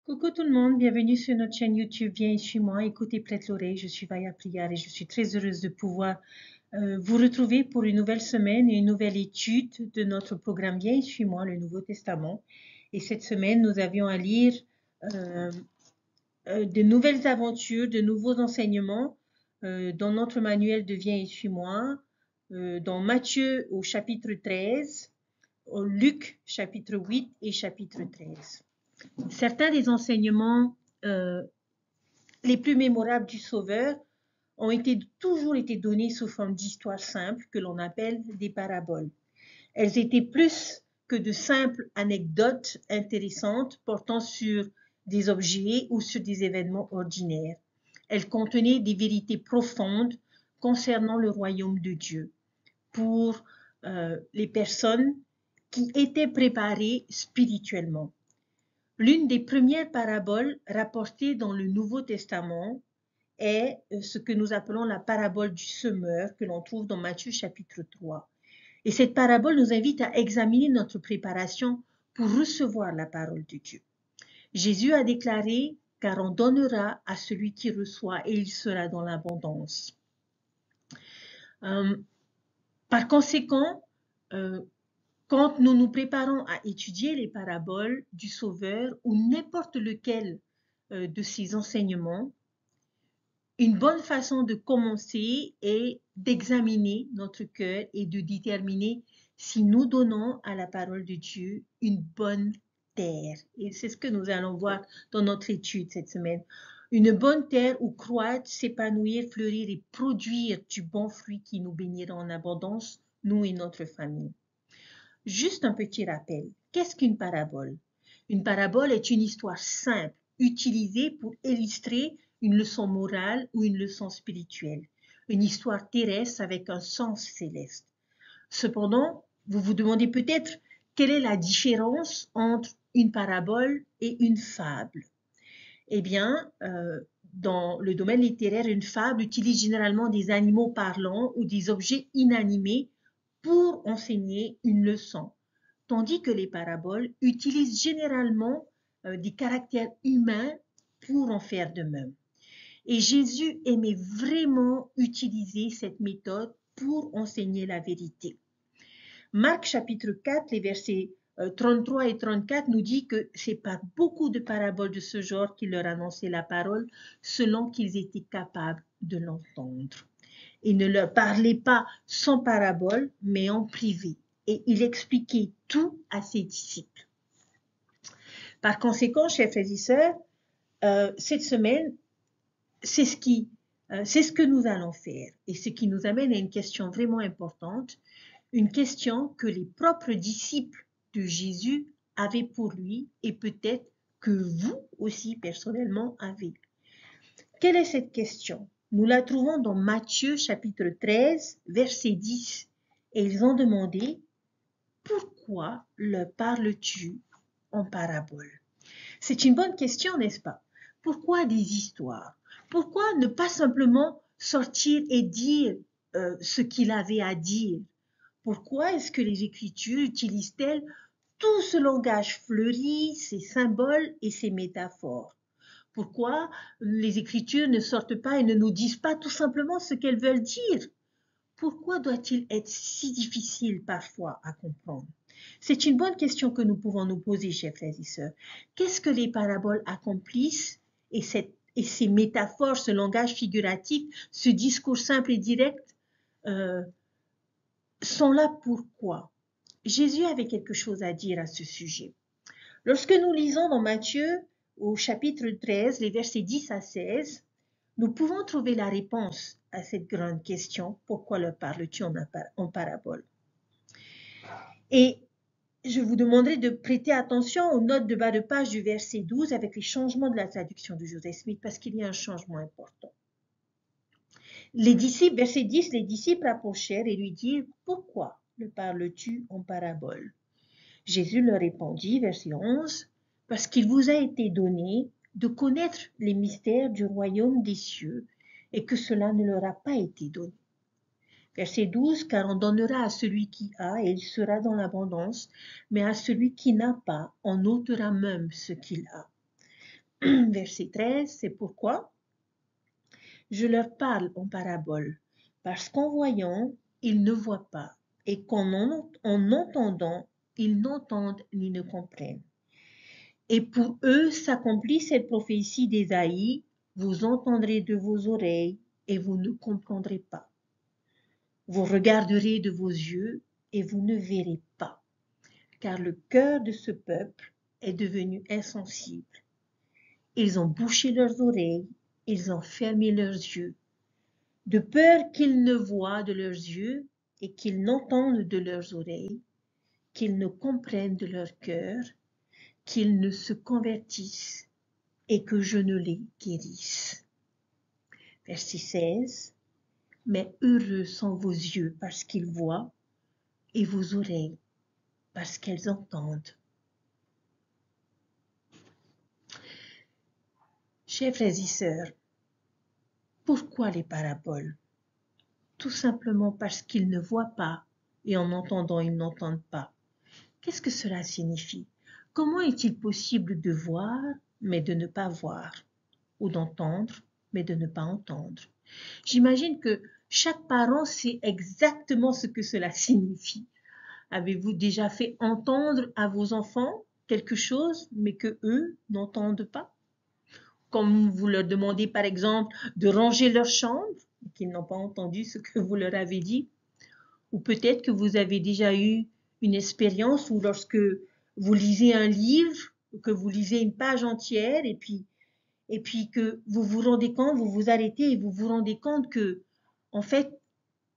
Coucou tout le monde, bienvenue sur notre chaîne YouTube Viens et suis-moi, écoutez prête l'oreille, je suis Vaya Prière et je suis très heureuse de pouvoir vous retrouver pour une nouvelle semaine et une nouvelle étude de notre programme Viens et suis-moi, le Nouveau Testament. Et cette semaine, nous avions à lire de nouvelles aventures, de nouveaux enseignements dans notre manuel de Viens et suis-moi, dans Matthieu au chapitre 13, au Luc chapitre 8 et chapitre 13. Certains des enseignements les plus mémorables du Sauveur ont toujours été donnés sous forme d'histoires simples que l'on appelle des paraboles. Elles étaient plus que de simples anecdotes intéressantes portant sur des objets ou sur des événements ordinaires. Elles contenaient des vérités profondes concernant le royaume de Dieu pour les personnes qui étaient préparées spirituellement. L'une des premières paraboles rapportées dans le Nouveau Testament est ce que nous appelons la parabole du semeur que l'on trouve dans Matthieu chapitre 3. Et cette parabole nous invite à examiner notre préparation pour recevoir la parole de Dieu. Jésus a déclaré « car on donnera à celui qui reçoit et il sera dans l'abondance ». Par conséquent, quand nous nous préparons à étudier les paraboles du Sauveur ou n'importe lequel de ces enseignements, une bonne façon de commencer est d'examiner notre cœur et de déterminer si nous donnons à la parole de Dieu une bonne terre. Et c'est ce que nous allons voir dans notre étude cette semaine. Une bonne terre où croître, s'épanouir, fleurir et produire du bon fruit qui nous bénira en abondance, nous et notre famille. Juste un petit rappel. Qu'est-ce qu'une parabole? Une parabole est une histoire simple, utilisée pour illustrer une leçon morale ou une leçon spirituelle. Une histoire terrestre avec un sens céleste. Cependant, vous vous demandez peut-être quelle est la différence entre une parabole et une fable. Eh bien, dans le domaine littéraire, une fable utilise généralement des animaux parlants ou des objets inanimés pour enseigner une leçon, tandis que les paraboles utilisent généralement des caractères humains pour en faire de même. Et Jésus aimait vraiment utiliser cette méthode pour enseigner la vérité. Marc chapitre 4, les versets 33 et 34 nous dit que c'est par beaucoup de paraboles de ce genre qu'il leur annonçait la parole selon qu'ils étaient capables de l'entendre. Il ne leur parlait pas sans parabole, mais en privé. Et il expliquait tout à ses disciples. Par conséquent, chers frères et sœurs, cette semaine, c'est ce que nous allons faire. Et ce qui nous amène à une question vraiment importante, une question que les propres disciples de Jésus avaient pour lui et peut-être que vous aussi personnellement avez. Quelle est cette question? Nous la trouvons dans Matthieu chapitre 13, verset 10. Et ils ont demandé, pourquoi leur parles-tu en parabole? C'est une bonne question, n'est-ce pas? Pourquoi des histoires? Pourquoi ne pas simplement sortir et dire ce qu'il avait à dire? Pourquoi est-ce que les Écritures utilisent-elles tout ce langage fleuri, ces symboles et ces métaphores? Pourquoi les Écritures ne sortent pas et ne nous disent pas tout simplement ce qu'elles veulent dire? Pourquoi doit-il être si difficile parfois à comprendre? C'est une bonne question que nous pouvons nous poser, chers frères et sœurs. Qu'est-ce que les paraboles accomplissent et ces métaphores, ce langage figuratif, ce discours simple et direct sont là pourquoi? Jésus avait quelque chose à dire à ce sujet. Lorsque nous lisons dans Matthieu au chapitre 13, les versets 10 à 16, nous pouvons trouver la réponse à cette grande question, pourquoi leur parles-tu en parabole? Et je vous demanderai de prêter attention aux notes de bas de page du verset 12 avec les changements de la traduction de Joseph Smith parce qu'il y a un changement important. Les disciples, verset 10, les disciples approchèrent et lui dirent, pourquoi le parles-tu en parabole? Jésus leur répondit, verset 11, parce qu'il vous a été donné de connaître les mystères du royaume des cieux et que cela ne leur a pas été donné. Verset 12, car on donnera à celui qui a et il sera dans l'abondance, mais à celui qui n'a pas, on ôtera même ce qu'il a. verset 13, c'est pourquoi je leur parle en parabole, parce qu'en voyant, ils ne voient pas, et en entendant, ils n'entendent ni ne comprennent. Et pour eux s'accomplit cette prophétie d'Ésaïe, vous entendrez de vos oreilles et vous ne comprendrez pas. Vous regarderez de vos yeux et vous ne verrez pas, car le cœur de ce peuple est devenu insensible. Ils ont bouché leurs oreilles, ils ont fermé leurs yeux, de peur qu'ils ne voient de leurs yeux et qu'ils n'entendent de leurs oreilles, qu'ils ne comprennent de leur cœur, qu'ils ne se convertissent et que je ne les guérisse. Verset 16. Mais heureux sont vos yeux parce qu'ils voient et vos oreilles parce qu'elles entendent. Chers frères et sœurs, pourquoi les paraboles? Tout simplement parce qu'ils ne voient pas et en entendant ils n'entendent pas. Qu'est-ce que cela signifie? Comment est-il possible de voir mais de ne pas voir, ou d'entendre mais de ne pas entendre? J'imagine que chaque parent sait exactement ce que cela signifie. Avez-vous déjà fait entendre à vos enfants quelque chose mais que eux n'entendent pas? Comme vous leur demandez par exemple de ranger leur chambre et qu'ils n'ont pas entendu ce que vous leur avez dit. Ou peut-être que vous avez déjà eu une expérience où lorsque vous lisez un livre, que vous lisez une page entière et puis que vous vous rendez compte, vous vous arrêtez et vous vous rendez compte que, en fait,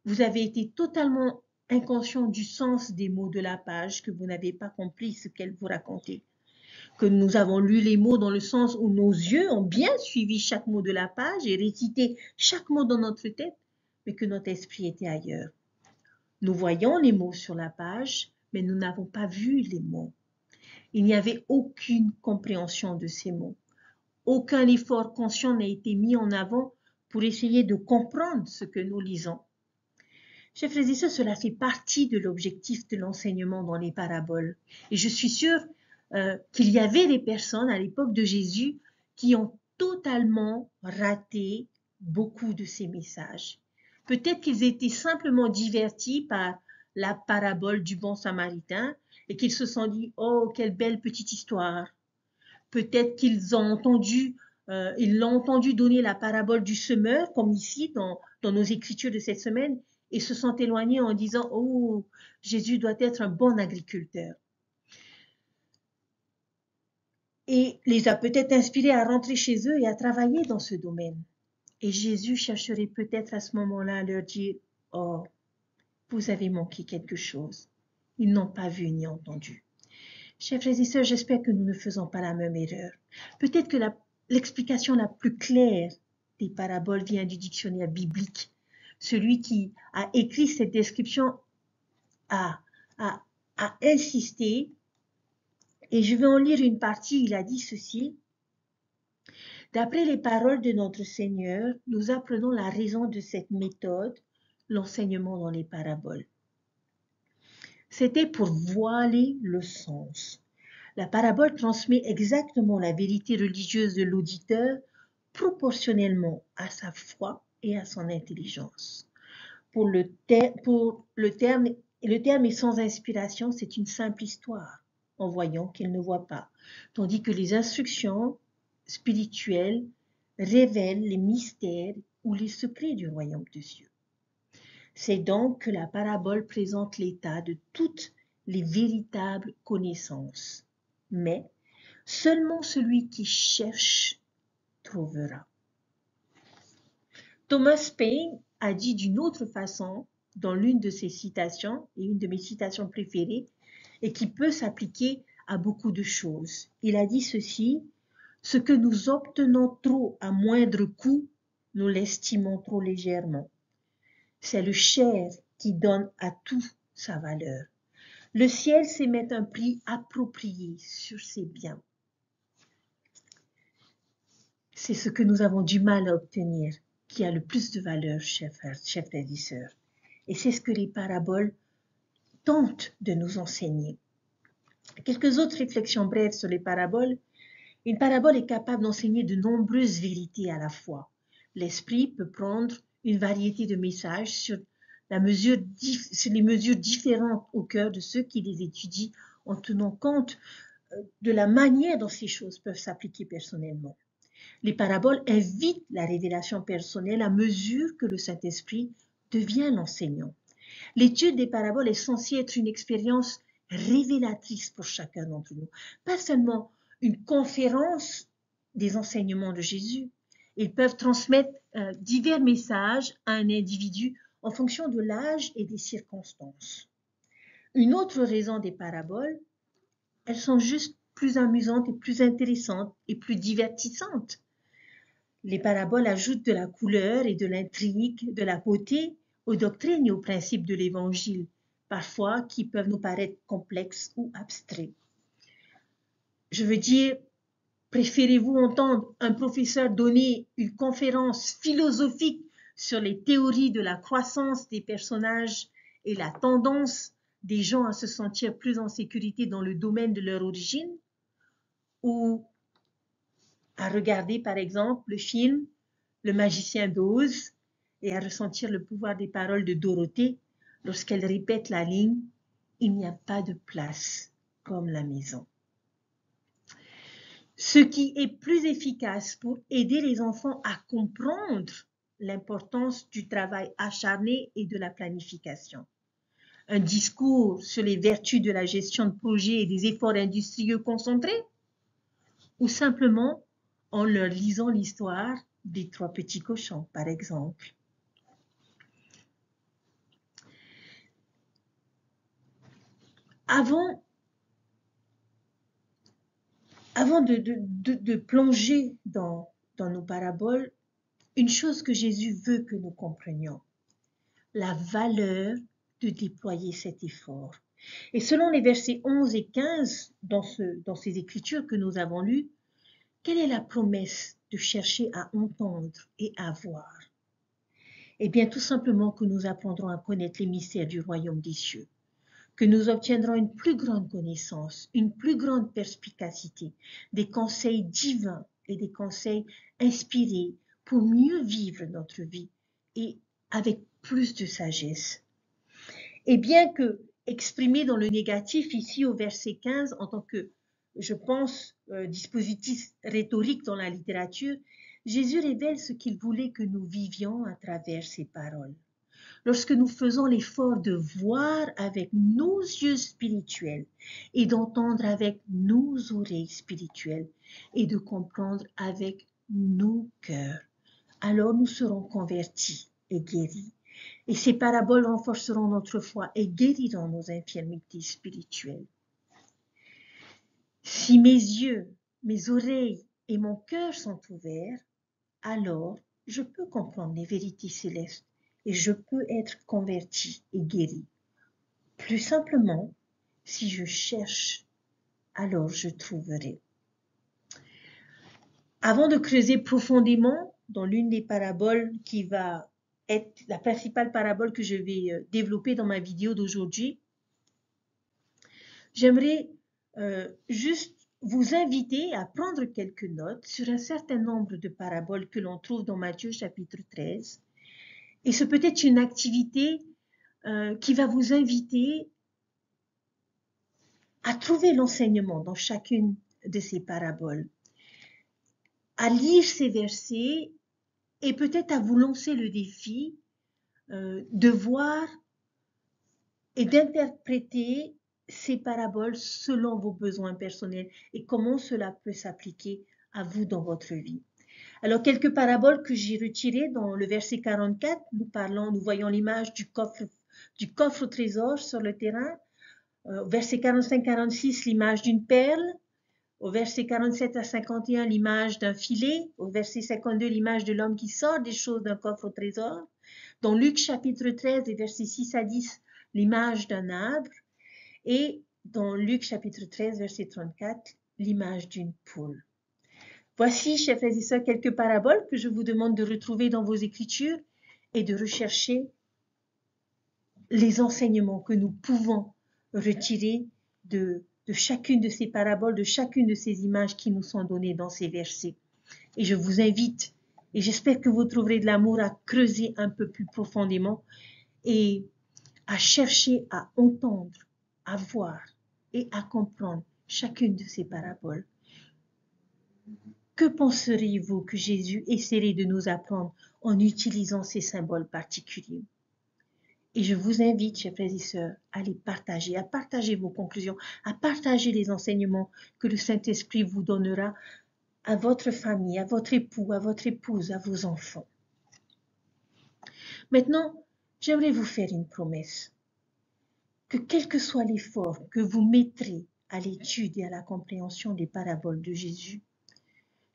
vous avez été totalement inconscient du sens des mots de la page, que vous n'avez pas compris ce qu'elle vous racontait. Que nous avons lu les mots dans le sens où nos yeux ont bien suivi chaque mot de la page et récité chaque mot dans notre tête, mais que notre esprit était ailleurs. Nous voyons les mots sur la page, mais nous n'avons pas vu les mots. Il n'y avait aucune compréhension de ces mots. Aucun effort conscient n'a été mis en avant pour essayer de comprendre ce que nous lisons. Chers frères et sœurs, cela fait partie de l'objectif de l'enseignement dans les paraboles. Et je suis sûre qu'il y avait des personnes à l'époque de Jésus qui ont totalement raté beaucoup de ces messages. Peut-être qu'ils étaient simplement divertis par la parabole du bon samaritain et qu'ils se sont dit « Oh, quelle belle petite histoire !» Peut-être qu'ils ont entendu, ils l'ont entendu donner la parabole du semeur, comme ici dans nos écritures de cette semaine, et se sont éloignés en disant « Oh, Jésus doit être un bon agriculteur ». Et les a peut-être inspirés à rentrer chez eux et à travailler dans ce domaine. Et Jésus chercherait peut-être à ce moment-là à leur dire « Oh, vous avez manqué quelque chose. » Ils n'ont pas vu ni entendu. Chers frères et sœurs, j'espère que nous ne faisons pas la même erreur. Peut-être que l'explication la plus claire des paraboles vient du dictionnaire biblique. Celui qui a écrit cette description a insisté, et je vais en lire une partie. Il a dit ceci. D'après les paroles de notre Seigneur, nous apprenons la raison de cette méthode, l'enseignement dans les paraboles. C'était pour voiler le sens. La parabole transmet exactement la vérité religieuse de l'auditeur proportionnellement à sa foi et à son intelligence. Le terme est sans inspiration, c'est une simple histoire, en voyant qu'il ne voit pas, tandis que les instructions spirituelles révèlent les mystères ou les secrets du royaume de Dieu. C'est donc que la parabole présente l'état de toutes les véritables connaissances. Mais seulement celui qui cherche trouvera. Thomas Paine a dit d'une autre façon dans l'une de ses citations, et une de mes citations préférées, et qui peut s'appliquer à beaucoup de choses. Il a dit ceci, « Ce que nous obtenons trop à moindre coût, nous l'estimons trop légèrement. C'est le cher qui donne à tout sa valeur. Le ciel sait mettre un prix approprié sur ses biens. » C'est ce que nous avons du mal à obtenir qui a le plus de valeur, chers frères et sœurs. Et c'est ce que les paraboles tentent de nous enseigner. Quelques autres réflexions brèves sur les paraboles. Une parabole est capable d'enseigner de nombreuses vérités à la fois. L'esprit peut prendre une variété de messages sur les mesures différentes au cœur de ceux qui les étudient en tenant compte de la manière dont ces choses peuvent s'appliquer personnellement. Les paraboles invitent la révélation personnelle à mesure que le Saint-Esprit devient l'enseignant. L'étude des paraboles est censée être une expérience révélatrice pour chacun d'entre nous, pas seulement une conférence des enseignements de Jésus. Ils peuvent transmettre divers messages à un individu en fonction de l'âge et des circonstances. Une autre raison des paraboles, elles sont juste plus amusantes et plus intéressantes et plus divertissantes. Les paraboles ajoutent de la couleur et de l'intrigue, de la beauté aux doctrines et aux principes de l'Évangile, parfois qui peuvent nous paraître complexes ou abstraits. Je veux dire, préférez-vous entendre un professeur donner une conférence philosophique sur les théories de la croissance des personnages et la tendance des gens à se sentir plus en sécurité dans le domaine de leur origine, ou à regarder par exemple le film Le magicien d'Oz et à ressentir le pouvoir des paroles de Dorothée lorsqu'elle répète la ligne « Il n'y a pas de place comme la maison ». Ce qui est plus efficace pour aider les enfants à comprendre l'importance du travail acharné et de la planification. Un discours sur les vertus de la gestion de projet et des efforts industrieux concentrés, ou simplement en leur lisant l'histoire des 3 petits cochons, par exemple. Avant de plonger dans nos paraboles, une chose que Jésus veut que nous comprenions, la valeur de déployer cet effort. Et selon les versets 11 et 15 dans ces écritures que nous avons lues, quelle est la promesse de chercher à entendre et à voir? Eh bien, tout simplement que nous apprendrons à connaître les mystères du royaume des cieux, que nous obtiendrons une plus grande connaissance, une plus grande perspicacité, des conseils divins et des conseils inspirés pour mieux vivre notre vie et avec plus de sagesse. Et bien que exprimé dans le négatif ici au verset 15 en tant que, je pense, dispositif rhétorique dans la littérature, Jésus révèle ce qu'il voulait que nous vivions à travers ses paroles. Lorsque nous faisons l'effort de voir avec nos yeux spirituels et d'entendre avec nos oreilles spirituelles et de comprendre avec nos cœurs, alors nous serons convertis et guéris. Et ces paraboles renforceront notre foi et guériront nos infirmités spirituelles. Si mes yeux, mes oreilles et mon cœur sont ouverts, alors je peux comprendre les vérités célestes et je peux être converti et guéri. Plus simplement, si je cherche, alors je trouverai. Avant de creuser profondément dans l'une des paraboles qui va être la principale parabole que je vais développer dans ma vidéo d'aujourd'hui, j'aimerais juste vous inviter à prendre quelques notes sur un certain nombre de paraboles que l'on trouve dans Matthieu chapitre 13. Et c'est peut-être une activité qui va vous inviter à trouver l'enseignement dans chacune de ces paraboles, à lire ces versets et peut-être à vous lancer le défi de voir et d'interpréter ces paraboles selon vos besoins personnels et comment cela peut s'appliquer à vous dans votre vie. Alors, quelques paraboles que j'ai retirées dans le verset 44, nous voyons l'image du coffre au trésor sur le terrain. Au verset 45-46, l'image d'une perle. Au verset 47 à 51, l'image d'un filet. Au verset 52, l'image de l'homme qui sort des choses d'un coffre au trésor. Dans Luc chapitre 13, les versets 6 à 10, l'image d'un arbre. Et dans Luc chapitre 13, verset 34, l'image d'une poule. Voici, chers frères et sœurs, quelques paraboles que je vous demande de retrouver dans vos écritures et de rechercher les enseignements que nous pouvons retirer de de chacune de ces paraboles, de chacune de ces images qui nous sont données dans ces versets. Et je vous invite, et j'espère que vous trouverez de l'amour à creuser un peu plus profondément et à chercher à entendre, à voir et à comprendre chacune de ces paraboles. Que penseriez-vous que Jésus essaierait de nous apprendre en utilisant ces symboles particuliers? Et je vous invite, chers frères et sœurs, à les partager, à partager vos conclusions, à partager les enseignements que le Saint-Esprit vous donnera à votre famille, à votre époux, à votre épouse, à vos enfants. Maintenant, j'aimerais vous faire une promesse, que quel que soit l'effort que vous mettrez à l'étude et à la compréhension des paraboles de Jésus,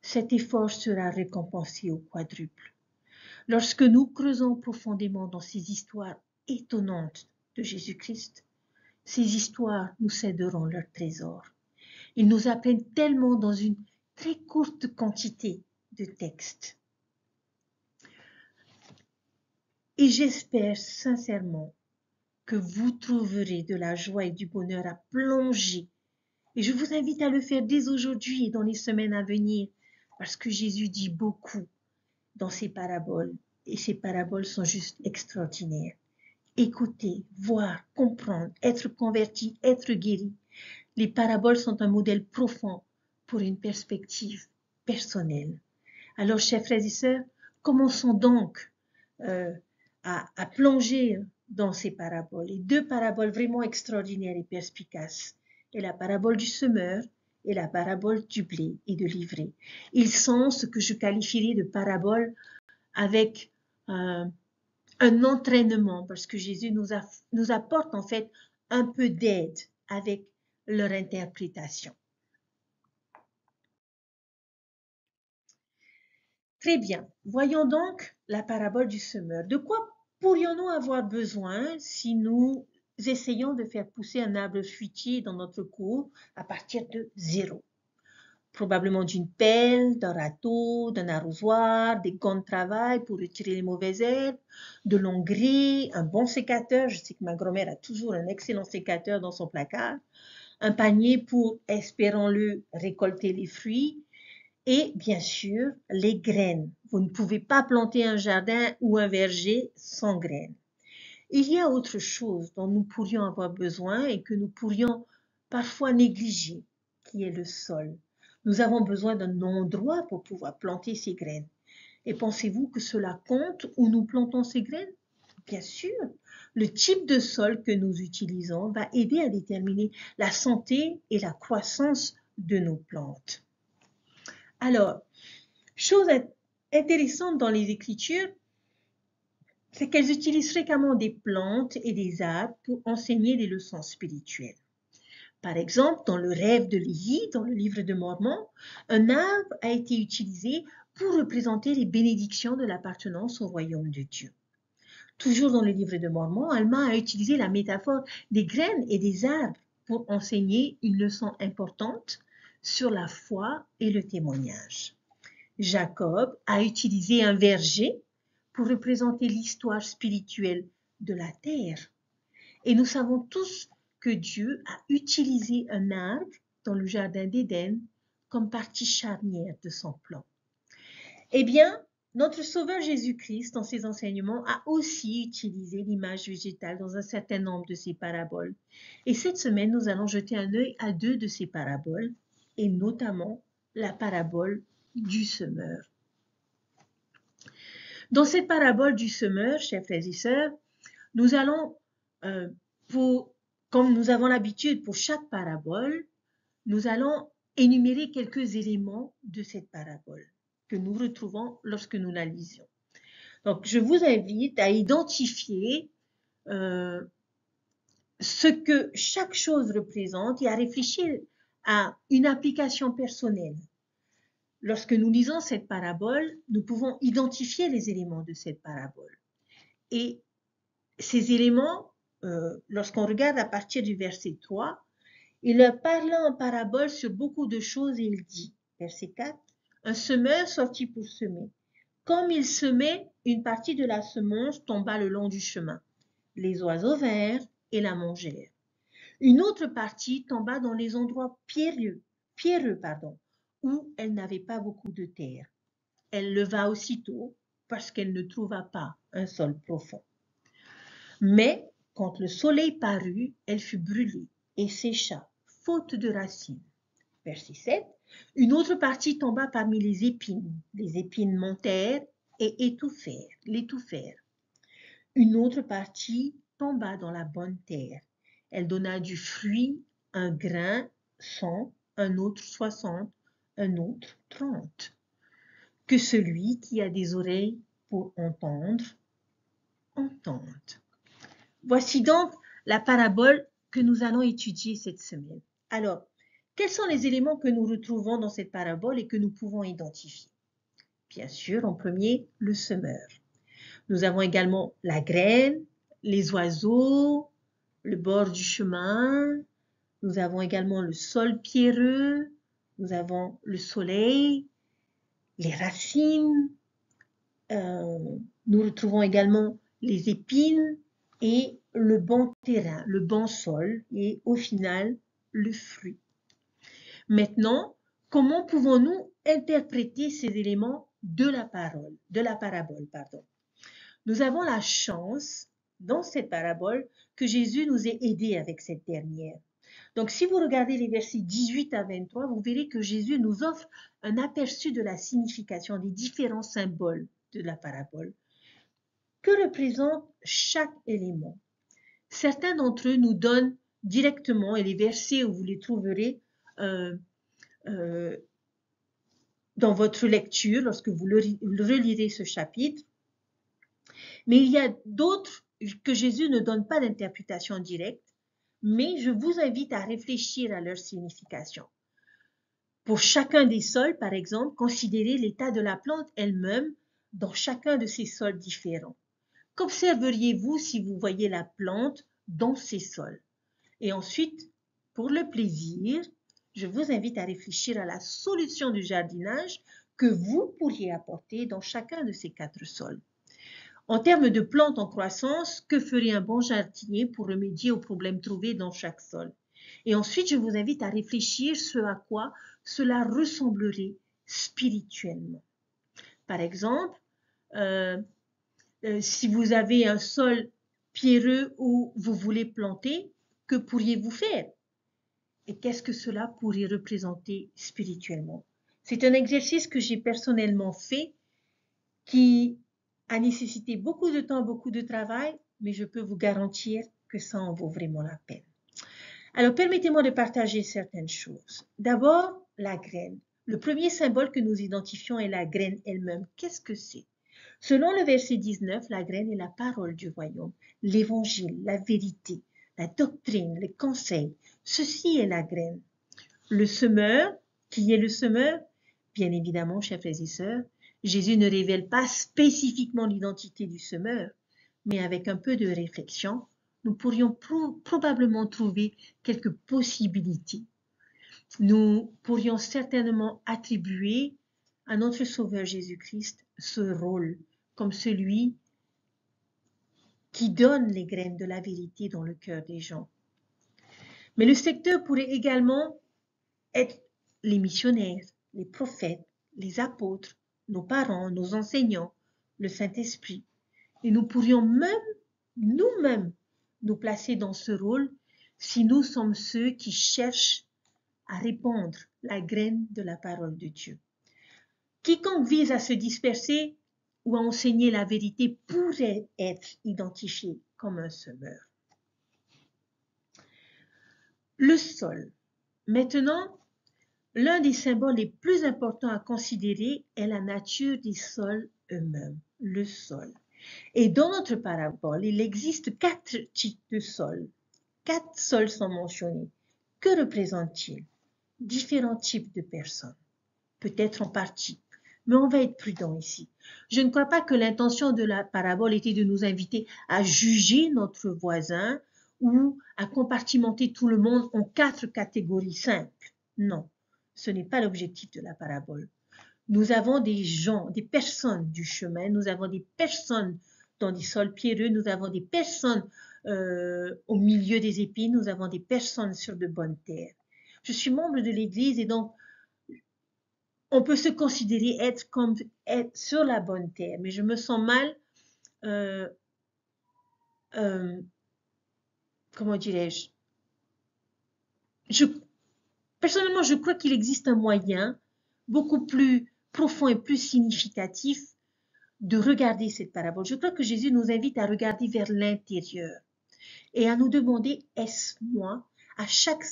cet effort sera récompensé au quadruple. Lorsque nous creusons profondément dans ces histoires étonnantes de Jésus-Christ, ces histoires nous céderont leur trésor. Ils nous apprennent tellement dans une très courte quantité de textes. Et j'espère sincèrement que vous trouverez de la joie et du bonheur à plonger. Et je vous invite à le faire dès aujourd'hui et dans les semaines à venir, parce que Jésus dit beaucoup dans ses paraboles. Et ces paraboles sont juste extraordinaires. Écouter, voir, comprendre, être converti, être guéri. Les paraboles sont un modèle profond pour une perspective personnelle. Alors, chers frères et sœurs, commençons donc à plonger dans ces paraboles. Et deux paraboles vraiment extraordinaires et perspicaces. Et la parabole du semeur et la parabole du blé et de l'ivraie. Ils sont ce que je qualifierais de paraboles avec un entraînement, parce que Jésus nous apporte en fait un peu d'aide avec leur interprétation. Très bien, voyons donc la parabole du semeur. De quoi pourrions-nous avoir besoin si nous essayons de faire pousser un arbre fruitier dans notre cour à partir de zéro? Probablement d'une pelle, d'un râteau, d'un arrosoir, des gants de travail pour retirer les mauvaises herbes, de l'engrais, un bon sécateur. Je sais que ma grand-mère a toujours un excellent sécateur dans son placard, un panier pour, espérons-le, récolter les fruits, et bien sûr, les graines. Vous ne pouvez pas planter un jardin ou un verger sans graines. Il y a autre chose dont nous pourrions avoir besoin et que nous pourrions parfois négliger, qui est le sol. Nous avons besoin d'un endroit pour pouvoir planter ces graines. Et pensez-vous que cela compte où nous plantons ces graines? Bien sûr, le type de sol que nous utilisons va aider à déterminer la santé et la croissance de nos plantes. Alors, chose intéressante dans les Écritures, c'est qu'elles utilisent fréquemment des plantes et des arbres pour enseigner des leçons spirituelles. Par exemple, dans le rêve de Léhi, dans le livre de Mormon, un arbre a été utilisé pour représenter les bénédictions de l'appartenance au royaume de Dieu. Toujours dans le livre de Mormon, Alma a utilisé la métaphore des graines et des arbres pour enseigner une leçon importante sur la foi et le témoignage. Jacob a utilisé un verger pour représenter l'histoire spirituelle de la terre. Et nous savons tous que Dieu a utilisé un arbre dans le jardin d'Éden comme partie charnière de son plan. Eh bien, notre Sauveur Jésus-Christ, dans ses enseignements, a aussi utilisé l'image végétale dans un certain nombre de ses paraboles. Et cette semaine, nous allons jeter un œil à deux de ces paraboles, et notamment la parabole du semeur. Dans cette parabole du semeur, chers frères et sœurs, nous allons, comme nous avons l'habitude pour chaque parabole, nous allons énumérer quelques éléments de cette parabole que nous retrouvons lorsque nous la lisions. Donc, je vous invite à identifier ce que chaque chose représente et à réfléchir à une application personnelle. Lorsque nous lisons cette parabole, nous pouvons identifier les éléments de cette parabole. Et ces éléments, lorsqu'on regarde à partir du verset 3, il parle en parabole sur beaucoup de choses et il dit, verset 4, un semeur sortit pour semer. Comme il semait, une partie de la semence tomba le long du chemin. Les oiseaux vinrent et la mangèrent. Une autre partie tomba dans les endroits pierreux, où elle n'avait pas beaucoup de terre. Elle leva aussitôt parce qu'elle ne trouva pas un sol profond. Mais quand le soleil parut, elle fut brûlée et sécha, faute de racines. Verset 7. Une autre partie tomba parmi les épines. Les épines montèrent et l'étouffèrent. Une autre partie tomba dans la bonne terre. Elle donna du fruit, un grain, 100, un autre 60, un autre 30. Que celui qui a des oreilles pour entendre, entende. Voici donc la parabole que nous allons étudier cette semaine. Alors, quels sont les éléments que nous retrouvons dans cette parabole et que nous pouvons identifier? Bien sûr, en premier, le semeur. Nous avons également la graine, les oiseaux, le bord du chemin. Nous avons également le sol pierreux. Nous avons le soleil, les racines. Nous retrouvons également les épines et le bon terrain, le bon sol et au final, le fruit. Maintenant, comment pouvons-nous interpréter ces éléments de la parabole? Nous avons la chance, dans cette parabole, que Jésus nous ait aidés avec cette dernière. Donc, si vous regardez les versets 18 à 23, vous verrez que Jésus nous offre un aperçu de la signification des différents symboles de la parabole. Que représente chaque élément? Certains d'entre eux nous donnent directement, et les versets où vous les trouverez dans votre lecture, lorsque vous relirez ce chapitre. Mais il y a d'autres que Jésus ne donne pas d'interprétation directe, mais je vous invite à réfléchir à leur signification. Pour chacun des sols, par exemple, considérez l'état de la plante elle-même dans chacun de ces sols différents. Qu'observeriez-vous si vous voyez la plante dans ces sols? Et ensuite, pour le plaisir, je vous invite à réfléchir à la solution du jardinage que vous pourriez apporter dans chacun de ces 4 sols. En termes de plantes en croissance, que ferait un bon jardinier pour remédier aux problèmes trouvés dans chaque sol? Et ensuite, je vous invite à réfléchir ce à quoi cela ressemblerait spirituellement. Par exemple, si vous avez un sol pierreux où vous voulez planter, que pourriez-vous faire? Et qu'est-ce que cela pourrait représenter spirituellement? C'est un exercice que j'ai personnellement fait qui a nécessité beaucoup de temps, beaucoup de travail, mais je peux vous garantir que ça en vaut vraiment la peine. Alors, permettez-moi de partager certaines choses. D'abord, la graine. Le premier symbole que nous identifions est la graine elle-même. Qu'est-ce que c'est? Selon le verset 19, la graine est la parole du royaume, l'évangile, la vérité, la doctrine, les conseils. Ceci est la graine. Le semeur, qui est le semeur? Bien évidemment, chers frères et sœurs, Jésus ne révèle pas spécifiquement l'identité du semeur, mais avec un peu de réflexion, nous pourrions probablement trouver quelques possibilités. Nous pourrions certainement attribuer à notre Sauveur Jésus-Christ ce rôle comme celui qui donne les graines de la vérité dans le cœur des gens. Mais le secteur pourrait également être les missionnaires, les prophètes, les apôtres, nos parents, nos enseignants, le Saint-Esprit. Et nous pourrions même, nous-mêmes, nous placer dans ce rôle si nous sommes ceux qui cherchent à répandre la graine de la parole de Dieu. Quiconque vise à se disperser ou à enseigner la vérité pourrait être identifié comme un semeur. Le sol. Maintenant, l'un des symboles les plus importants à considérer est la nature des sols eux-mêmes, le sol. Et dans notre parabole, il existe 4 types de sols. 4 sols sont mentionnés. Que représentent-ils? Différents types de personnes, peut-être en partie, mais on va être prudent ici. Je ne crois pas que l'intention de la parabole était de nous inviter à juger notre voisin ou à compartimenter tout le monde en 4 catégories simples. Non, ce n'est pas l'objectif de la parabole. Nous avons des gens, des personnes du chemin, nous avons des personnes dans des sols pierreux, nous avons des personnes au milieu des épines, nous avons des personnes sur de bonnes terres. Je suis membre de l'Église et donc on peut se considérer être sur la bonne terre, mais je me sens mal, euh, euh, comment dirais-je, je, personnellement, je crois qu'il existe un moyen beaucoup plus profond et plus significatif de regarder cette parabole. Je crois que Jésus nous invite à regarder vers l'intérieur et à nous demander, est-ce moi, à chaque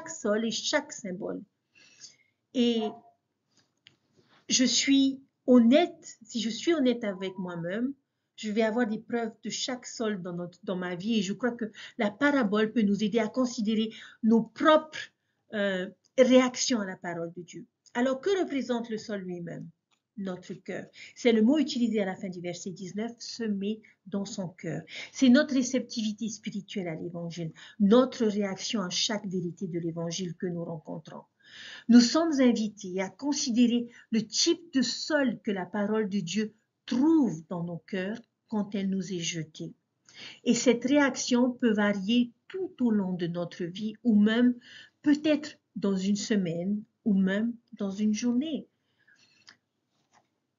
sol et chaque symbole. Et je suis honnête, si je suis honnête avec moi-même, je vais avoir des preuves de chaque sol dans ma vie et je crois que la parabole peut nous aider à considérer nos propres réactions à la parole de Dieu. Alors, que représente le sol lui-même? Notre cœur. C'est le mot utilisé à la fin du verset 19, semer dans son cœur. C'est notre réceptivité spirituelle à l'évangile, notre réaction à chaque vérité de l'évangile que nous rencontrons. Nous sommes invités à considérer le type de sol que la parole de Dieu trouve dans nos cœurs quand elle nous est jetée. Et cette réaction peut varier tout au long de notre vie ou même peut-être dans une semaine ou même dans une journée.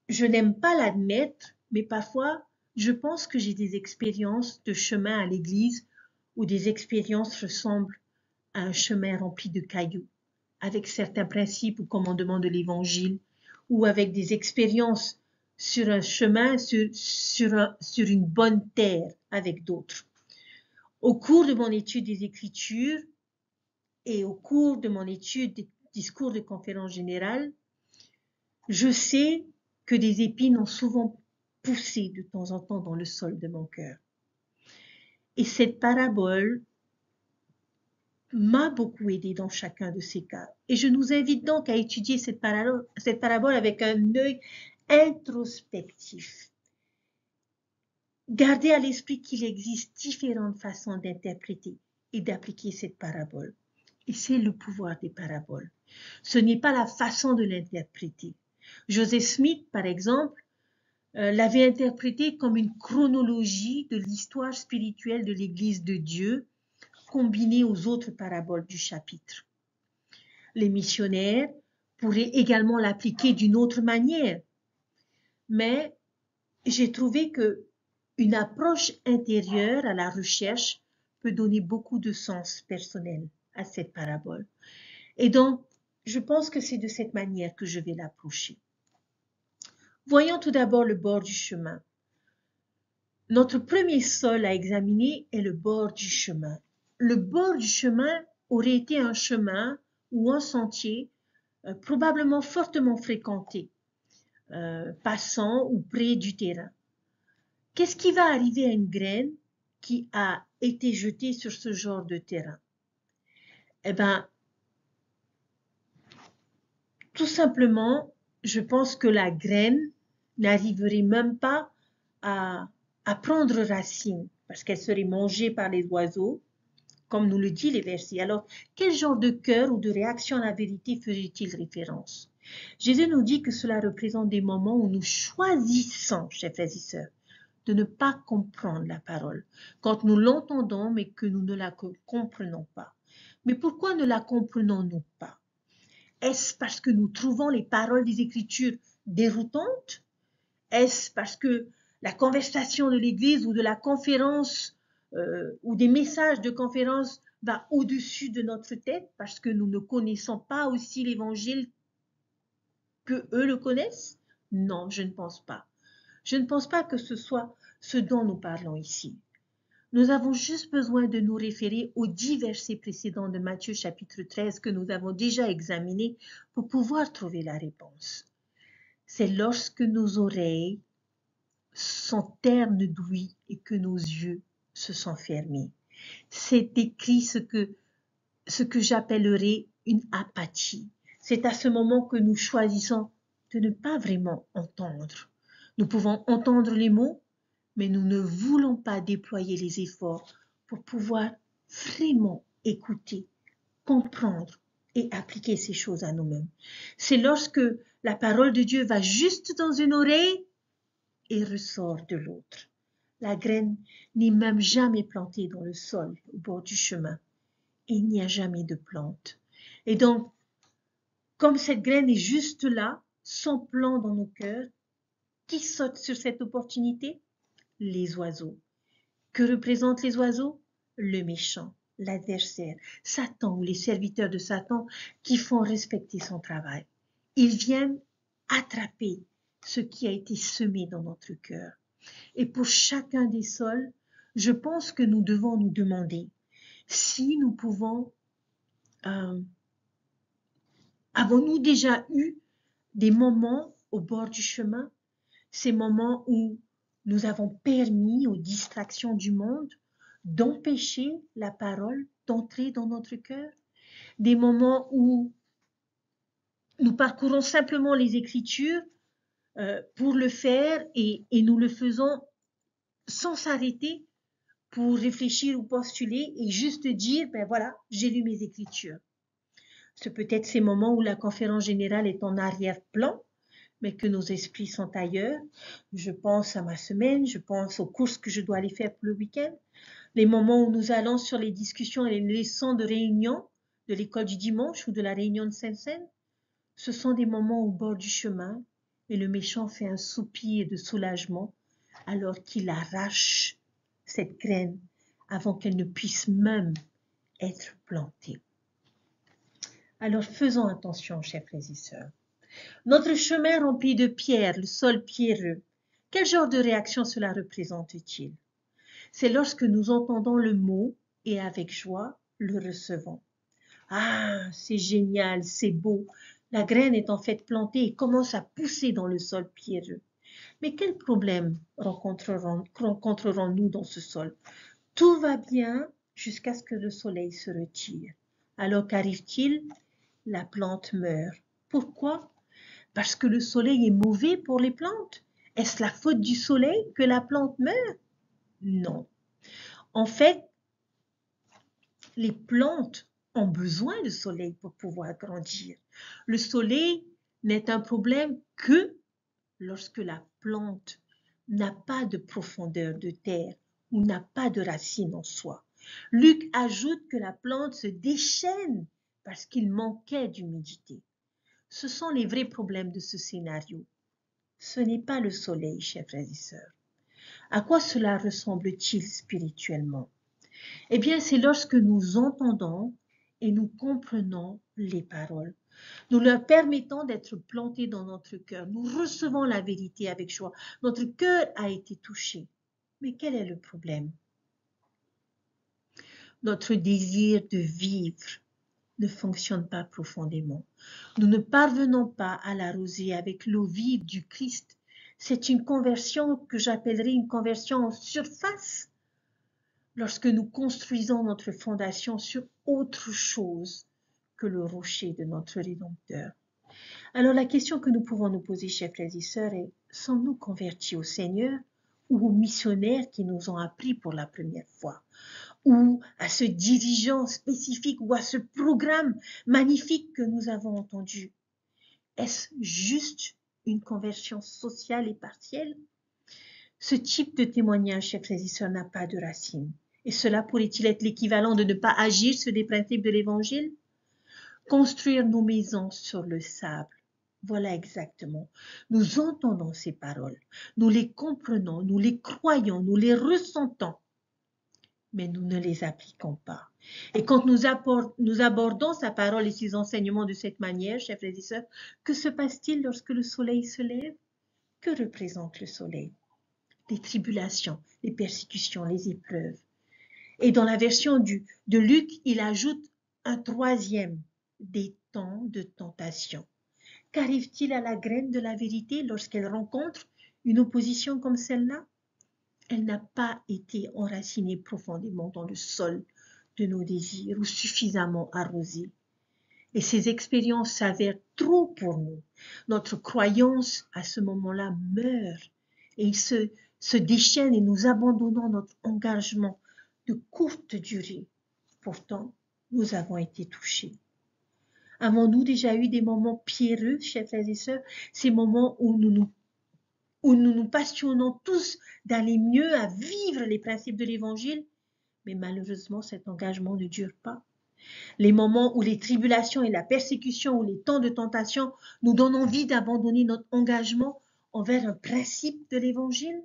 Je n'aime pas l'admettre, mais parfois je pense que j'ai des expériences de chemin à l'église où des expériences ressemblent à un chemin rempli de cailloux, avec certains principes ou commandements de l'évangile, ou avec des expériences sur un chemin, sur une bonne terre avec d'autres. Au cours de mon étude des Écritures et au cours de mon étude des discours de conférence générale, je sais que des épines ont souvent poussé de temps en temps dans le sol de mon cœur. Et cette parabole m'a beaucoup aidé dans chacun de ces cas. Et je nous invite donc à étudier cette parabole avec un œil introspectif. Gardez à l'esprit qu'il existe différentes façons d'interpréter et d'appliquer cette parabole. Et c'est le pouvoir des paraboles. Ce n'est pas la façon de l'interpréter. Joseph Smith, par exemple, l'avait interprété comme une chronologie de l'histoire spirituelle de l'Église de Dieu, combinée aux autres paraboles du chapitre. Les missionnaires pourraient également l'appliquer d'une autre manière, mais j'ai trouvé que une approche intérieure à la recherche peut donner beaucoup de sens personnel à cette parabole. Et donc, je pense que c'est de cette manière que je vais l'approcher. Voyons tout d'abord le bord du chemin. Notre premier sol à examiner est le bord du chemin. Le bord du chemin aurait été un chemin ou un sentier probablement fortement fréquenté, passant ou près du terrain. Qu'est-ce qui va arriver à une graine qui a été jetée sur ce genre de terrain? Eh bien, tout simplement, je pense que la graine n'arriverait même pas à prendre racine parce qu'elle serait mangée par les oiseaux, comme nous le dit les versets. Alors, quel genre de cœur ou de réaction à la vérité faisait-il référence? Jésus nous dit que cela représente des moments où nous choisissons, chers frères et sœurs, de ne pas comprendre la parole, quand nous l'entendons mais que nous ne la comprenons pas. Mais pourquoi ne la comprenons-nous pas? Est-ce parce que nous trouvons les paroles des Écritures déroutantes? Est-ce parce que la conversation de l'Église ou de la conférence ou des messages de conférence va au-dessus de notre tête parce que nous ne connaissons pas aussi l'Évangile que eux le connaissent? Non, je ne pense pas. Je ne pense pas que ce soit ce dont nous parlons ici. Nous avons juste besoin de nous référer aux 10 versets précédents de Matthieu chapitre 13 que nous avons déjà examinés pour pouvoir trouver la réponse. C'est lorsque nos oreilles sont ternes d'ouïe et que nos yeux se sont fermés. C'est écrit ce que j'appellerais une apathie. C'est à ce moment que nous choisissons de ne pas vraiment entendre. Nous pouvons entendre les mots, mais nous ne voulons pas déployer les efforts pour pouvoir vraiment écouter, comprendre et appliquer ces choses à nous-mêmes. C'est lorsque la parole de Dieu va juste dans une oreille et ressort de l'autre. La graine n'est même jamais plantée dans le sol au bord du chemin. Et il n'y a jamais de plante. Et donc, comme cette graine est juste là, sans plan dans nos cœurs, qui saute sur cette opportunité? Les oiseaux. Que représentent les oiseaux? Le méchant, l'adversaire, Satan ou les serviteurs de Satan qui font respecter son travail. Ils viennent attraper ce qui a été semé dans notre cœur. Et pour chacun des sols, je pense que nous devons nous demander si nous pouvons, avons-nous déjà eu des moments au bord du chemin, ces moments où nous avons permis aux distractions du monde d'empêcher la parole d'entrer dans notre cœur, des moments où nous parcourons simplement les Écritures pour le faire et nous le faisons sans s'arrêter pour réfléchir ou postuler et juste dire, ben voilà, j'ai lu mes Écritures. C'est peut-être ces moments où la conférence générale est en arrière-plan, mais que nos esprits sont ailleurs. Je pense à ma semaine, je pense aux courses que je dois aller faire pour le week-end, les moments où nous allons sur les discussions et les leçons de réunion de l'école du dimanche ou de la réunion de Sainte-Seine. Ce sont des moments au bord du chemin et le méchant fait un soupir de soulagement alors qu'il arrache cette graine avant qu'elle ne puisse même être plantée. Alors faisons attention, chers frères et sœurs. Notre chemin rempli de pierres, le sol pierreux, quel genre de réaction cela représente-t-il? C'est lorsque nous entendons le mot et avec joie le recevons. Ah, c'est génial, c'est beau. La graine est en fait plantée et commence à pousser dans le sol pierreux. Mais quel problème rencontrerons-nous dans ce sol? Tout va bien jusqu'à ce que le soleil se retire. Alors qu'arrive-t-il? La plante meurt. Pourquoi? Parce que le soleil est mauvais pour les plantes. Est-ce la faute du soleil que la plante meurt? Non. En fait, les plantes ont besoin de soleil pour pouvoir grandir. Le soleil n'est un problème que lorsque la plante n'a pas de profondeur de terre ou n'a pas de racines en soi. Luc ajoute que la plante se déchaîne parce qu'il manquait d'humidité. Ce sont les vrais problèmes de ce scénario. Ce n'est pas le soleil, chers frères et sœurs. À quoi cela ressemble-t-il spirituellement? Eh bien, c'est lorsque nous entendons et nous comprenons les paroles. Nous leur permettons d'être plantés dans notre cœur. Nous recevons la vérité avec joie. Notre cœur a été touché. Mais quel est le problème? Notre désir de vivre ne fonctionne pas profondément. Nous ne parvenons pas à l'arroser avec l'eau vive du Christ. C'est une conversion que j'appellerais une conversion en surface. Lorsque nous construisons notre fondation sur autre chose que le rocher de notre Rédempteur. Alors la question que nous pouvons nous poser, chers frères et sœurs, est: sommes-nous convertis au Seigneur ou aux missionnaires qui nous ont appris pour la première fois, ou à ce dirigeant spécifique ou à ce programme magnifique que nous avons entendu? Est-ce juste une conversion sociale et partielle? Ce type de témoignage, chers frères et sœurs, n'a pas de racine. Et cela pourrait-il être l'équivalent de ne pas agir sur les principes de l'Évangile? Construire nos maisons sur le sable. Voilà exactement. Nous entendons ces paroles, nous les comprenons, nous les croyons, nous les ressentons, mais nous ne les appliquons pas. Et quand nous abordons sa parole et ses enseignements de cette manière, chers frères et sœurs, que se passe-t-il lorsque le soleil se lève? Que représente le soleil? Les tribulations, les persécutions, les épreuves. Et dans la version de Luc, il ajoute un troisième, des temps de tentation. Qu'arrive-t-il à la graine de la vérité lorsqu'elle rencontre une opposition comme celle-là? Elle n'a pas été enracinée profondément dans le sol de nos désirs ou suffisamment arrosée. Et ces expériences s'avèrent trop pour nous. Notre croyance à ce moment-là meurt et il se déchaîne et nous abandonnons notre engagement de courte durée. Pourtant, nous avons été touchés. Avons-nous déjà eu des moments pierreux, chers frères et sœurs, ces moments où nous nous où nous nous passionnons tous d'aller mieux, à vivre les principes de l'Évangile, mais malheureusement, cet engagement ne dure pas. Les moments où les tribulations et la persécution ou les temps de tentation nous donnent envie d'abandonner notre engagement envers un principe de l'Évangile.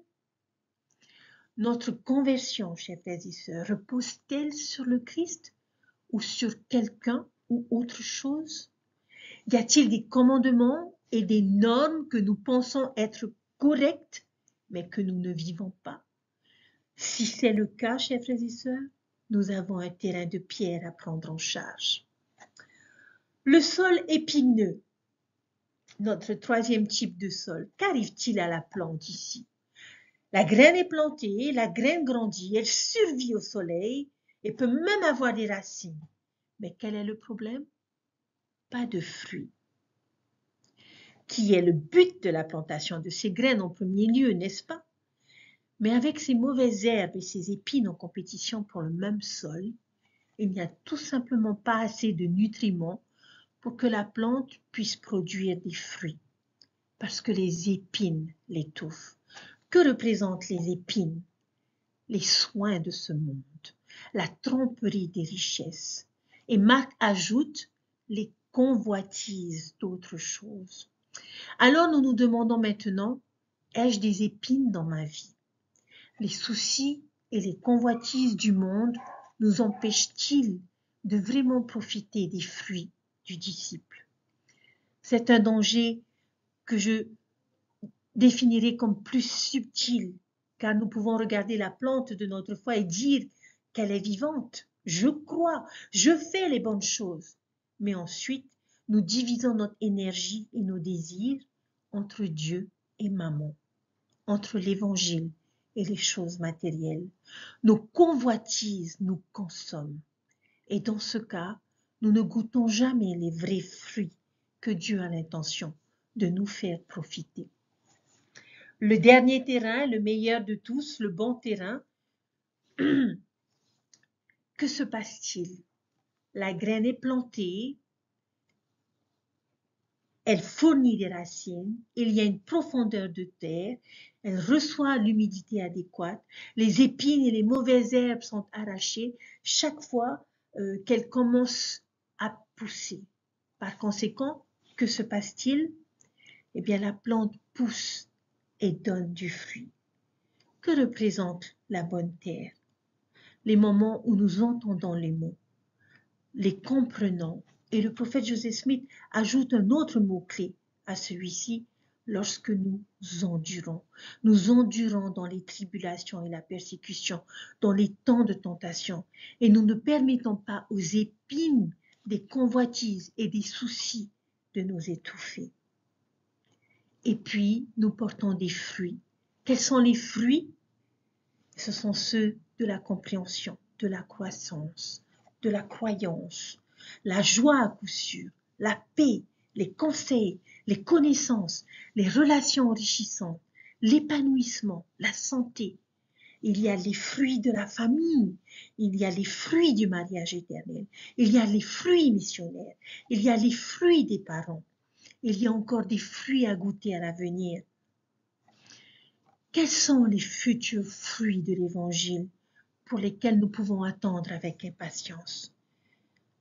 Notre conversion, chers frères et sœurs, repose-t-elle sur le Christ ou sur quelqu'un ou autre chose? Y a-t-il des commandements et des normes que nous pensons être corrects, mais que nous ne vivons pas? Si c'est le cas, chers frères et sœurs, nous avons un terrain de pierre à prendre en charge. Le sol épineux, notre troisième type de sol, qu'arrive-t-il à la plante ici? La graine est plantée, la graine grandit, elle survit au soleil et peut même avoir des racines. Mais quel est le problème? Pas de fruits. Qui est le but de la plantation de ces graines en premier lieu, n'est-ce pas? Mais avec ces mauvaises herbes et ces épines en compétition pour le même sol, il n'y a tout simplement pas assez de nutriments pour que la plante puisse produire des fruits, parce que les épines l'étouffent. Que représentent les épines? Les soins de ce monde, la tromperie des richesses. Et Marc ajoute les convoitises d'autres choses. Alors nous nous demandons maintenant, ai-je des épines dans ma vie? Les soucis et les convoitises du monde nous empêchent-ils de vraiment profiter des fruits du disciple? C'est un danger que je définirai comme plus subtil, car nous pouvons regarder la plante de notre foi et dire qu'elle est vivante. Je crois, je fais les bonnes choses. Mais ensuite, nous divisons notre énergie et nos désirs entre Dieu et Mammon, entre l'Évangile et les choses matérielles. Nos convoitises nous consomment. Et dans ce cas, nous ne goûtons jamais les vrais fruits que Dieu a l'intention de nous faire profiter. Le dernier terrain, le meilleur de tous, le bon terrain, que se passe-t-il? La graine est plantée, elle fournit des racines, il y a une profondeur de terre, elle reçoit l'humidité adéquate, les épines et les mauvaises herbes sont arrachées chaque fois qu'elles commencent à pousser. Par conséquent, que se passe-t-il? Eh bien, la plante pousse et donne du fruit. Que représente la bonne terre? Les moments où nous entendons les mots, les comprenons. Et le prophète Joseph Smith ajoute un autre mot-clé à celui-ci, lorsque nous endurons. Nous endurons dans les tribulations et la persécution, dans les temps de tentation, et nous ne permettons pas aux épines des convoitises et des soucis de nous étouffer. Et puis, nous portons des fruits. Quels sont les fruits? Ce sont ceux de la compréhension, de la croissance, de la croyance, la joie à coup sûr, la paix, les conseils, les connaissances, les relations enrichissantes, l'épanouissement, la santé. Il y a les fruits de la famille, il y a les fruits du mariage éternel, il y a les fruits missionnaires, il y a les fruits des parents, il y a encore des fruits à goûter à l'avenir. Quels sont les futurs fruits de l'Évangile pour lesquels nous pouvons attendre avec impatience?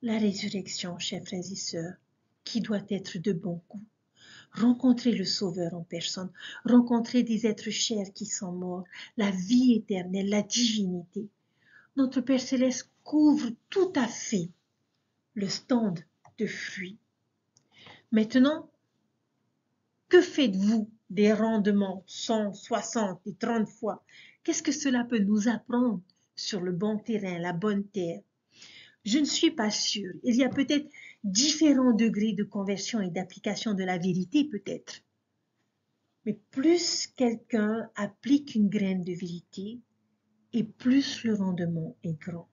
La résurrection, chers frères et sœurs, qui doit être de bon goût. Rencontrer le Sauveur en personne, rencontrer des êtres chers qui sont morts, la vie éternelle, la divinité. Notre Père Céleste couvre tout à fait le stand de fruits. Maintenant, que faites-vous des rendements 100, 60 et 30 fois? Qu'est-ce que cela peut nous apprendre sur le bon terrain, la bonne terre? Je ne suis pas sûre. Il y a peut-être différents degrés de conversion et d'application de la vérité, peut-être. Mais plus quelqu'un applique une graine de vérité, et plus le rendement est grand.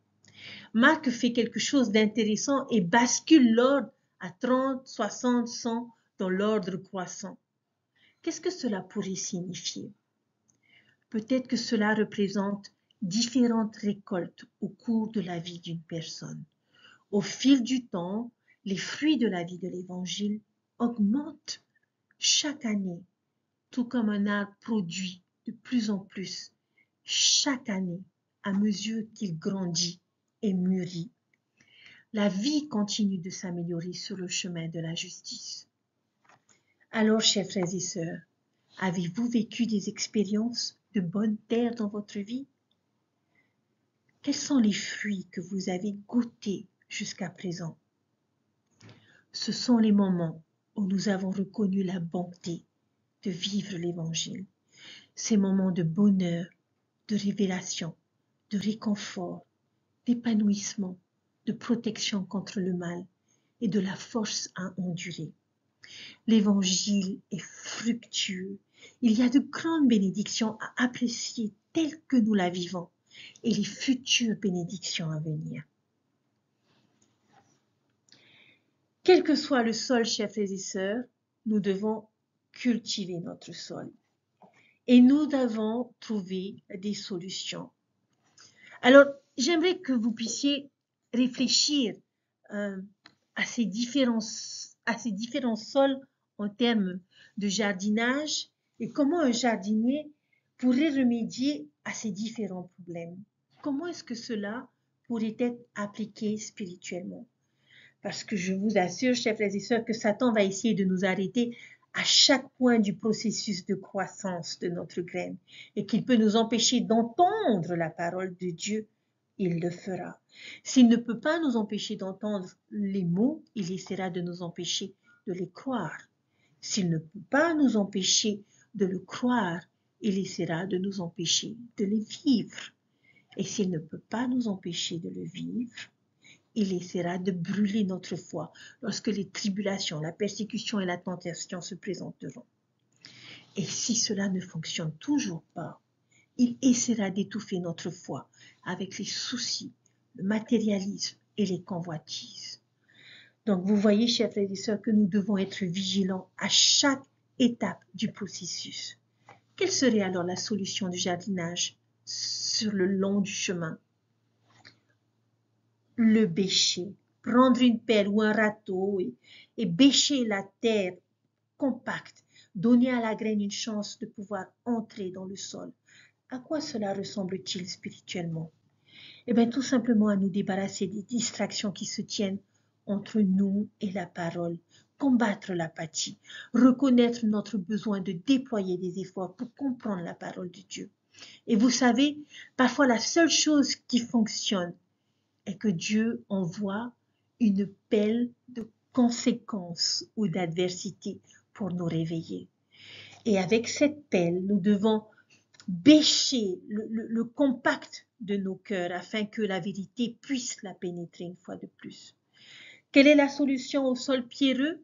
Marc fait quelque chose d'intéressant et bascule l'ordre à 30, 60, 100 dans l'ordre croissant. Qu'est-ce que cela pourrait signifier? Peut-être que cela représente différentes récoltes au cours de la vie d'une personne. Au fil du temps, les fruits de la vie de l'Évangile augmentent chaque année tout comme un arbre produit de plus en plus chaque année à mesure qu'il grandit et mûrit. La vie continue de s'améliorer sur le chemin de la justice. Alors, chers frères et sœurs, avez-vous vécu des expériences de bonne terre dans votre vie? Quels sont les fruits que vous avez goûtés jusqu'à présent? Ce sont les moments où nous avons reconnu la bonté de vivre l'Évangile. Ces moments de bonheur, de révélation, de réconfort, d'épanouissement, de protection contre le mal et de la force à endurer. L'Évangile est fructueux. Il y a de grandes bénédictions à apprécier telles que nous la vivons et les futures bénédictions à venir. Quel que soit le sol, chers frères et sœurs, nous devons cultiver notre sol. Et nous devons trouver des solutions. Alors, j'aimerais que vous puissiez réfléchir à ces différents sols en termes de jardinage et comment un jardinier pourrait remédier à ces différents problèmes. Comment est-ce que cela pourrait être appliqué spirituellement? Parce que je vous assure, chers frères et sœurs, que Satan va essayer de nous arrêter à chaque point du processus de croissance de notre graine et qu'il peut nous empêcher d'entendre la parole de Dieu, il le fera. S'il ne peut pas nous empêcher d'entendre les mots, il essaiera de nous empêcher de les croire. S'il ne peut pas nous empêcher de le croire, il essaiera de nous empêcher de les vivre. Et s'il ne peut pas nous empêcher de le vivre, il essaiera de brûler notre foi lorsque les tribulations, la persécution et la tentation se présenteront. Et si cela ne fonctionne toujours pas, il essaiera d'étouffer notre foi avec les soucis, le matérialisme et les convoitises. Donc vous voyez, chers frères et sœurs, que nous devons être vigilants à chaque étape du processus. Quelle serait alors la solution du jardinage sur le long du chemin? Le bêcher, prendre une pelle ou un râteau et bêcher la terre compacte, donner à la graine une chance de pouvoir entrer dans le sol. À quoi cela ressemble-t-il spirituellement? Eh bien, tout simplement à nous débarrasser des distractions qui se tiennent entre nous et la parole, combattre l'apathie, reconnaître notre besoin de déployer des efforts pour comprendre la parole de Dieu. Et vous savez, parfois la seule chose qui fonctionne est que Dieu envoie une pelle de conséquences ou d'adversité pour nous réveiller. Et avec cette pelle, nous devons bêcher le compact de nos cœurs afin que la vérité puisse la pénétrer une fois de plus. Quelle est la solution au sol pierreux?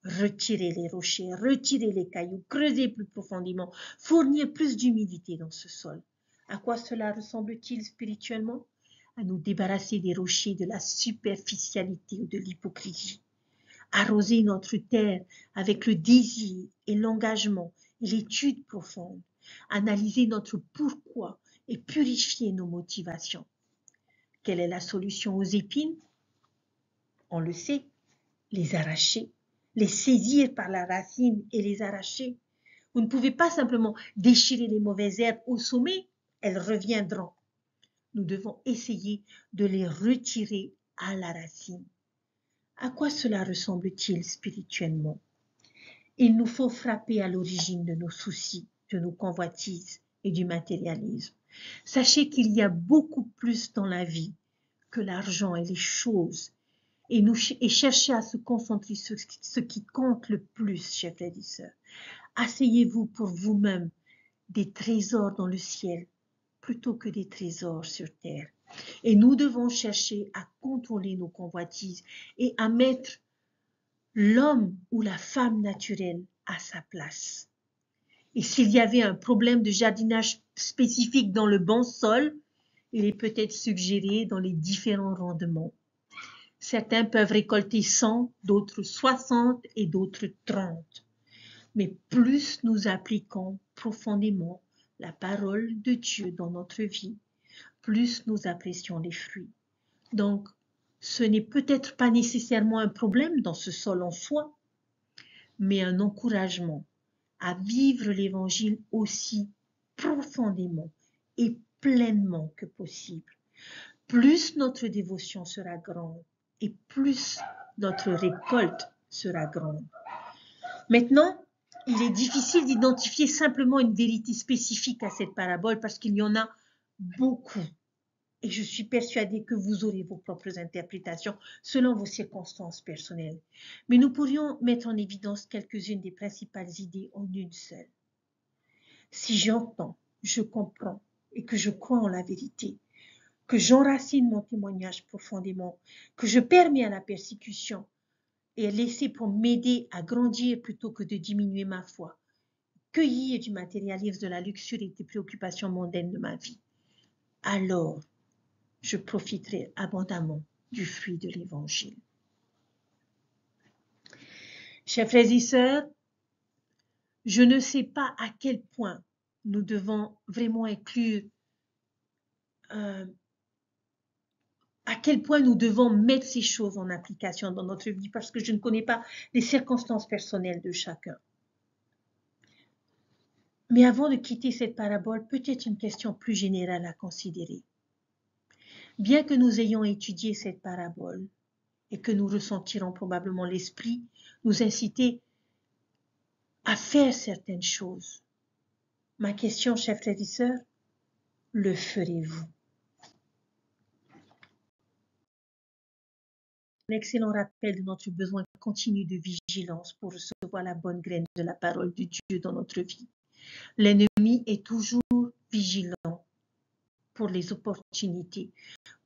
Retirer les rochers, retirer les cailloux, creuser plus profondément, fournir plus d'humidité dans ce sol. À quoi cela ressemble-t-il spirituellement? À nous débarrasser des rochers, de la superficialité ou de l'hypocrisie. Arroser notre terre avec le désir et l'engagement et l'étude profonde. Analyser notre pourquoi et purifier nos motivations. Quelle est la solution aux épines? On le sait, les arracher, les saisir par la racine et les arracher. Vous ne pouvez pas simplement déchirer les mauvaises herbes au sommet, elles reviendront. Nous devons essayer de les retirer à la racine. À quoi cela ressemble-t-il spirituellement? Il nous faut frapper à l'origine de nos soucis, de nos convoitises et du matérialisme. Sachez qu'il y a beaucoup plus dans la vie que l'argent et les choses. Et cherchez à se concentrer sur ce qui compte le plus, chers frères et sœurs. Asseyez-vous pour vous-même des trésors dans le ciel plutôt que des trésors sur terre. Et nous devons chercher à contrôler nos convoitises et à mettre l'homme ou la femme naturelle à sa place. Et s'il y avait un problème de jardinage spécifique dans le bon sol, il est peut-être suggéré dans les différents rendements. Certains peuvent récolter 100, d'autres 60 et d'autres 30. Mais plus nous appliquons profondément la parole de Dieu dans notre vie, plus nous apprécions les fruits. Donc, ce n'est peut-être pas nécessairement un problème dans ce sol en soi, mais un encouragement à vivre l'évangile aussi profondément et pleinement que possible. Plus notre dévotion sera grande et plus notre récolte sera grande. Maintenant, il est difficile d'identifier simplement une vérité spécifique à cette parabole parce qu'il y en a beaucoup. Et je suis persuadée que vous aurez vos propres interprétations selon vos circonstances personnelles. Mais nous pourrions mettre en évidence quelques-unes des principales idées en une seule. Si j'entends, je comprends et que je crois en la vérité, que j'enracine mon témoignage profondément, que je permets à la persécution et laisser pour m'aider à grandir plutôt que de diminuer ma foi, cueillir du matérialisme, de la luxure et des préoccupations mondaines de ma vie, alors je profiterai abondamment du fruit de l'Évangile. Chers frères et sœurs, je ne sais pas à quel point nous devons vraiment inclure, à quel point nous devons mettre ces choses en application dans notre vie, parce que je ne connais pas les circonstances personnelles de chacun. Mais avant de quitter cette parabole, peut-être une question plus générale à considérer. Bien que nous ayons étudié cette parabole et que nous ressentirons probablement l'esprit nous inciter à faire certaines choses, ma question, chers frères et sœurs, le ferez-vous? Un excellent rappel de notre besoin continu de vigilance pour recevoir la bonne graine de la parole de Dieu dans notre vie. L'ennemi est toujours vigilant pour les opportunités,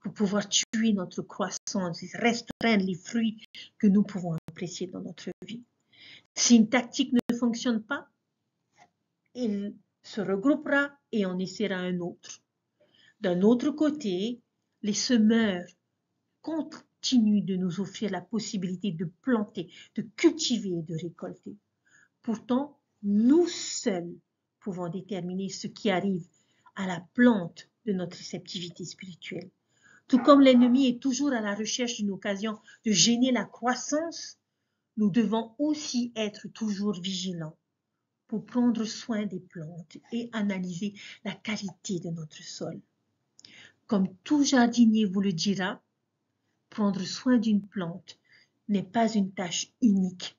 pour pouvoir tuer notre croissance et restreindre les fruits que nous pouvons apprécier dans notre vie. Si une tactique ne fonctionne pas, il se regroupera et en essaiera un autre. D'un autre côté, les semeurs continuent de nous offrir la possibilité de planter, de cultiver et de récolter. Pourtant, nous seuls pouvons déterminer ce qui arrive à la plante de notre réceptivité spirituelle. Tout comme l'ennemi est toujours à la recherche d'une occasion de gêner la croissance, nous devons aussi être toujours vigilants pour prendre soin des plantes et analyser la qualité de notre sol. Comme tout jardinier vous le dira, prendre soin d'une plante n'est pas une tâche unique.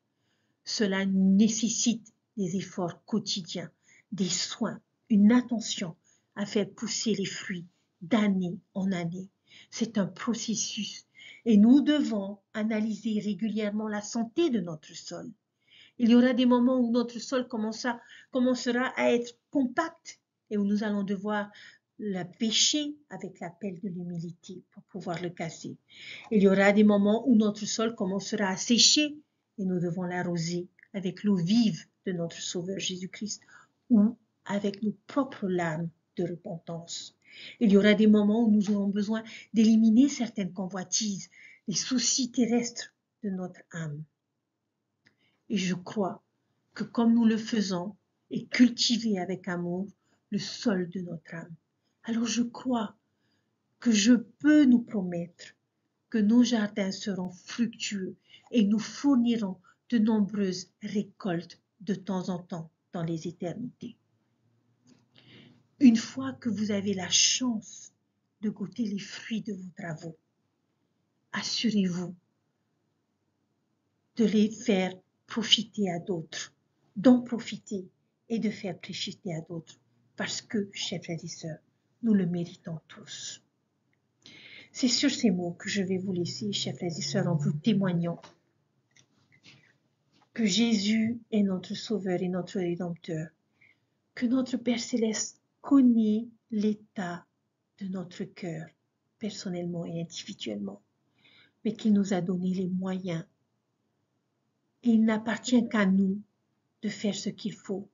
Cela nécessite des efforts quotidiens, des soins, une attention à faire pousser les fruits d'année en année. C'est un processus et nous devons analyser régulièrement la santé de notre sol. Il y aura des moments où notre sol commencera à être compact et où nous allons devoir le pêcher avec la pelle de l'humilité pour pouvoir le casser. Il y aura des moments où notre sol commencera à sécher et nous devons l'arroser avec l'eau vive de notre Sauveur Jésus-Christ ou avec nos propres larmes de repentance. Il y aura des moments où nous aurons besoin d'éliminer certaines convoitises, les soucis terrestres de notre âme. Et je crois que comme nous le faisons et cultiver avec amour le sol de notre âme, alors je crois que je peux nous promettre que nos jardins seront fructueux et nous fourniront de nombreuses récoltes de temps en temps dans les éternités. Une fois que vous avez la chance de goûter les fruits de vos travaux, assurez-vous de les faire profiter à d'autres, d'en profiter et de faire profiter à d'autres, parce que, chers frères et sœurs, nous le méritons tous. C'est sur ces mots que je vais vous laisser, chers frères et sœurs, en vous témoignant que Jésus est notre Sauveur et notre Rédempteur, que notre Père Céleste connaît l'état de notre cœur, personnellement et individuellement, mais qu'il nous a donné les moyens. Et il n'appartient qu'à nous de faire ce qu'il faut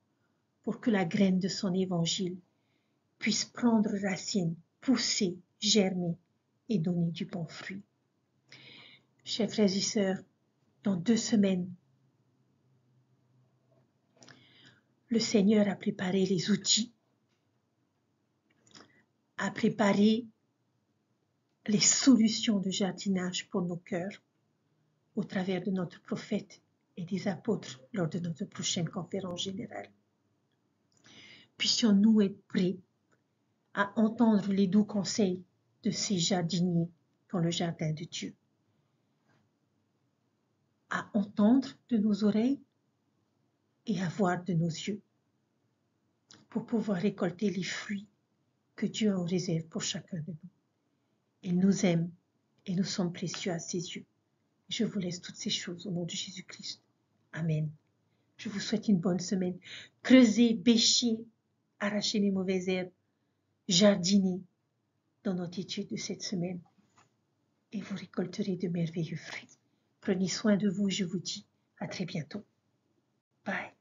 pour que la graine de son évangile puisse prendre racine, pousser, germer et donner du bon fruit. Chers frères et sœurs, dans 2 semaines, le Seigneur a préparé les outils, a préparé les solutions de jardinage pour nos cœurs au travers de notre prophète et des apôtres lors de notre prochaine conférence générale. Puissions-nous être prêts à entendre les doux conseils de ces jardiniers dans le jardin de Dieu, à entendre de nos oreilles et à voir de nos yeux, pour pouvoir récolter les fruits que Dieu en réserve pour chacun de nous. Il nous aime et nous sommes précieux à ses yeux. Je vous laisse toutes ces choses au nom de Jésus-Christ. Amen. Je vous souhaite une bonne semaine. Creusez, bêchez, arrachez les mauvaises herbes, jardinez dans notre étude de cette semaine et vous récolterez de merveilleux fruits. Prenez soin de vous, je vous dis à très bientôt. Bye.